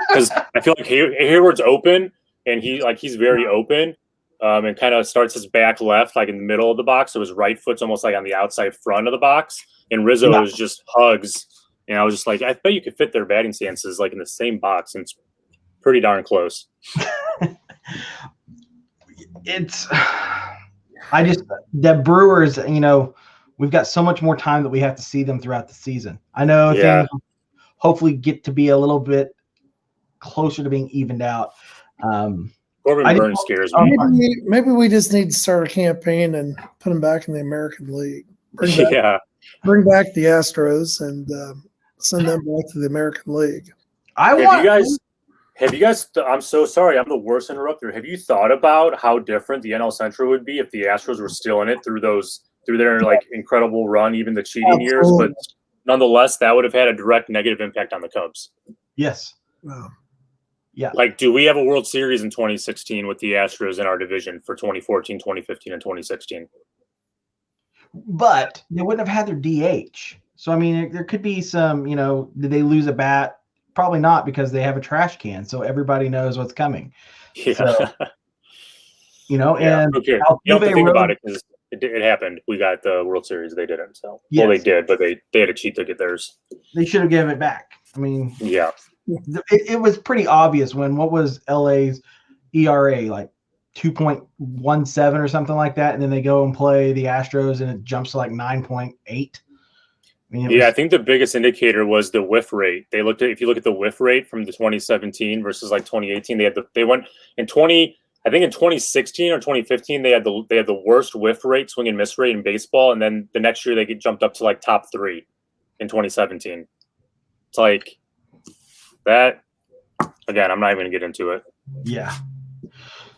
because I feel like Hayward's open and he's very open, and kind of starts his back left, like in the middle of the box. So his right foot's almost like on the outside front of the box. And Rizzo is just hugs. And I was just like, I bet you could fit their batting stances like in the same box. And it's pretty darn close. The Brewers, we've got so much more time that we have to see them throughout the season. I know things hopefully get to be a little bit closer to being evened out. Corbin Burns scares me. Maybe we just need to start a campaign and put them back in the American League. Bring back the Astros and send them back to the American League. Have you guys? I'm so sorry. I'm the worst interrupter. Have you thought about how different the NL Central would be if the Astros were still in it through their like incredible run, even the cheating years? But nonetheless, that would have had a direct negative impact on the Cubs. Yes. Wow. Yeah. Like, do we have a World Series in 2016 with the Astros in our division for 2014, 2015, and 2016? But they wouldn't have had their DH. So, I mean, there could be some, did they lose a bat? Probably not, because they have a trash can. So everybody knows what's coming. Yeah. So, and okay. You don't have to think about it because it happened. We got the World Series. They didn't. So, well, they did, but they had to cheat to get theirs. They should have given it back. I mean, yeah. It was pretty obvious what was LA's ERA, like 2.17 or something like that, and then they go and play the Astros and it jumps to like 9.8. I think the biggest indicator was the whiff rate. They looked at, if you look at the whiff rate from the 2017 versus like 2018, they went in 2016 or 2015 they had the worst whiff rate, swing and miss rate in baseball, and then the next year they get jumped up to like top 3 in 2017. It's like that. Again, I'm not even gonna get into it. Yeah.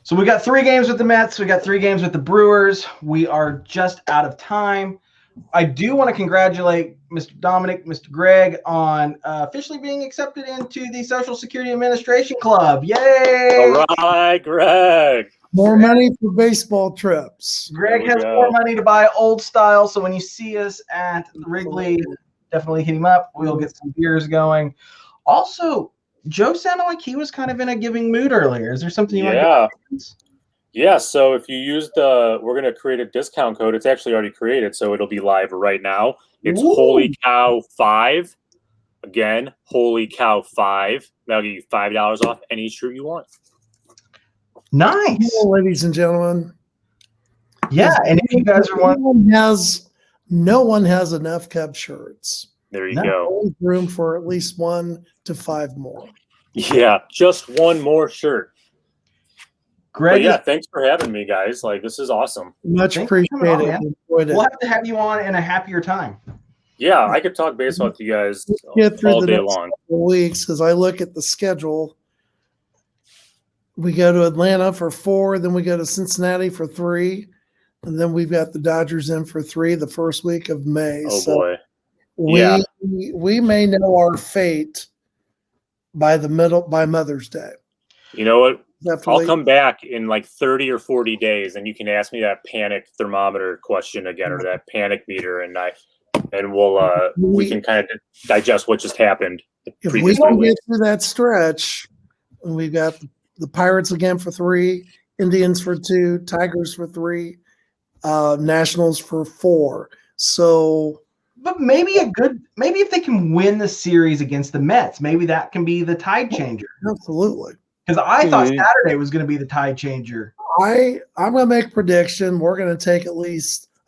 So we got 3 games with the Mets. We got 3 games with the Brewers. We are just out of time. I do want to congratulate Mr. Dominic, Mr. Greg on officially being accepted into the Social Security Administration Club. Yay! All right, Greg. More money for baseball trips. Greg has more money to buy old style. So when you see us at Wrigley definitely hit him up. We'll get some beers going. Also, Joe sounded like he was kind of in a giving mood earlier. Is there something you want to do? Yeah, so if you use we're going to create a discount code. It's actually already created, so it'll be live right now. It's Holy Cow 5. Again, Holy Cow 5. That'll give you $5 off any shirt you want. Nice. Well, ladies and gentlemen. Yeah, and if you guys are no one has enough Cub shirts. There you go. There's room for at least 1 to 5 more. Yeah, just one more shirt. Greg, yeah, thanks for having me, guys. Like, this is awesome. Much appreciated. We'll have to have you on in a happier time. Yeah, I could talk baseball with you guys all day long. Weeks, because I look at the schedule. We go to Atlanta for 4, then we go to Cincinnati for 3, and then we've got the Dodgers in for 3 the first week of May. Oh boy. We may know our fate by Mother's Day. You know what? I'll come back in like 30 or 40 days, and you can ask me that panic thermometer question again, or that panic meter, and we can kind of digest what just happened. If we don't get through that stretch, and we've got the Pirates again for 3, Indians for 2, Tigers for 3, Nationals for 4. So, but maybe if they can win the series against the Mets, maybe that can be the tide changer. Absolutely. Because I thought Saturday was going to be the tide changer. I'm going to make a prediction. We're going to take I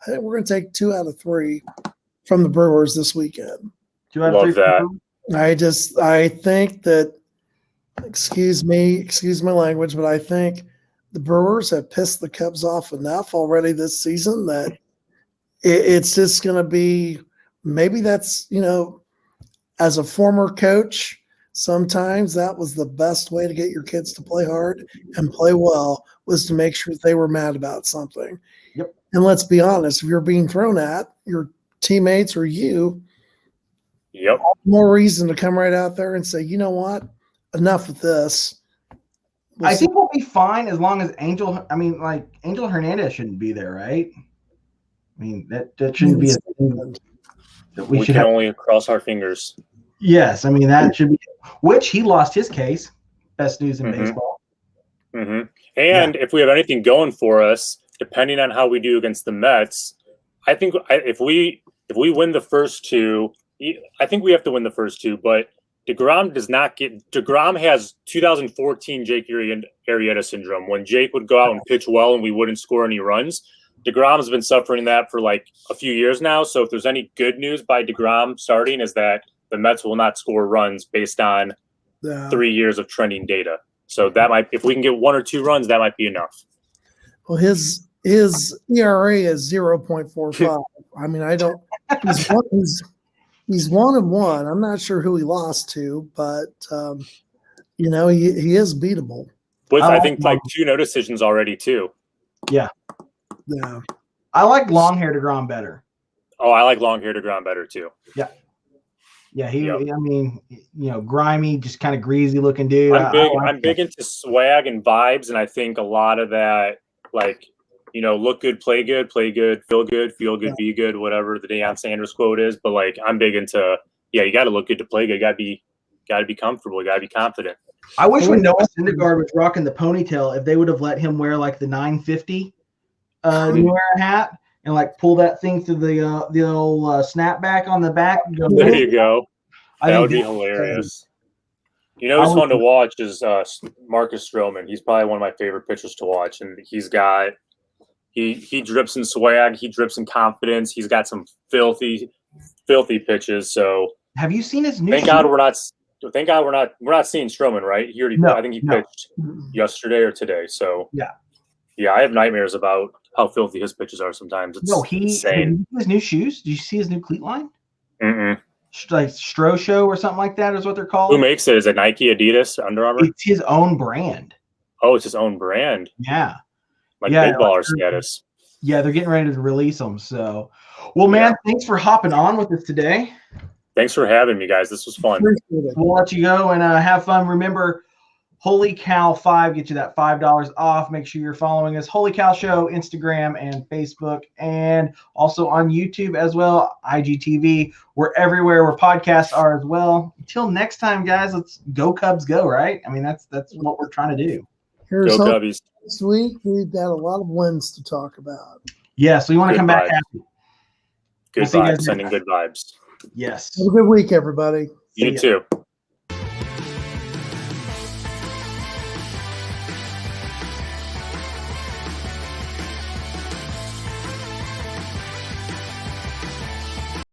think we're going to take 2 out of 3 from the Brewers this weekend. 2 out of 3. That. I think that, excuse my language, but I think the Brewers have pissed the Cubs off enough already this season that it's just going to be, maybe that's, as a former coach, sometimes that was the best way to get your kids to play hard and play well, was to make sure they were mad about something. Yep. And let's be honest, if you're being thrown at, your teammates or you, more reason to come right out there and say, you know what, enough with this. I think we'll be fine as long as Angel Hernandez shouldn't be there, right? I mean, that shouldn't be a thing that we should only cross our fingers. Yes, I mean, that should be, which he lost his case. Best news in baseball. Mm-hmm. And if we have anything going for us, depending on how we do against the Mets, I think if we win the first 2, I think we have to win the first 2, but DeGrom has 2014 Jake Arrieta syndrome, when Jake would go out and pitch well and we wouldn't score any runs. DeGrom has been suffering that for like a few years now. So if there's any good news by DeGrom starting, is that the Mets will not score runs based on 3 years of trending data. So that might, if we can get 1 or 2 runs, that might be enough. Well, his ERA is 0.45. I mean, he's 1-1. I'm not sure who he lost to, but he is beatable. With I think like 2 no decisions already too. Yeah. Yeah. I like long hair DeGrom better. Oh, I like long hair DeGrom better too. Yeah. Yeah, I mean, grimy, just kind of greasy looking dude. I'm big into swag and vibes, and I think a lot of that, like, look good, play good, feel good, be good, whatever the Deion Sanders quote is. But like, I'm big into, you got to look good to play good. You got to be comfortable. You got to be confident. I wish when Noah Syndergaard was rocking the ponytail, if they would have let him wear like the 950 New Era hat. And like pull that thing through the old snapback on the back. There you go. That would be hilarious. Who's fun to watch is Marcus Stroman. He's probably one of my favorite pitchers to watch, and he's got he drips in swag, he drips in confidence. He's got some filthy pitches. So have you seen his new? Thank God we're not seeing Stroman, right? He already. I think he pitched yesterday or today. So yeah, I have nightmares about how filthy his pitches are sometimes. It's insane. His new shoes. Did you see his new cleat line? Mm-mm. Like Stro Show or something like that is what they're called. Who makes it? Is it Nike, Adidas, Under Armour? It's his own brand. Oh, it's his own brand. Yeah. Like big baller status. Yeah, they're getting ready to release them. So, well, man, thanks for hopping on with us today. Thanks for having me, guys. This was fun. We'll let you go and have fun. Remember, Holy Cow 5 get you that $5 off. Make sure you're following us. Holy Cow Show, Instagram and Facebook, and also on YouTube as well, IGTV. We're everywhere where podcasts are as well. Until next time, guys, let's go Cubs go, right? I mean, that's what we're trying to do. Here's Go hope. Cubbies. This week we've got a lot of wins to talk about. Yes, we want to Good come back vibes. happy. Good We'll see you guys vibes. next Sending time. good vibes. Yes. Have a good week, everybody. See You ya. too.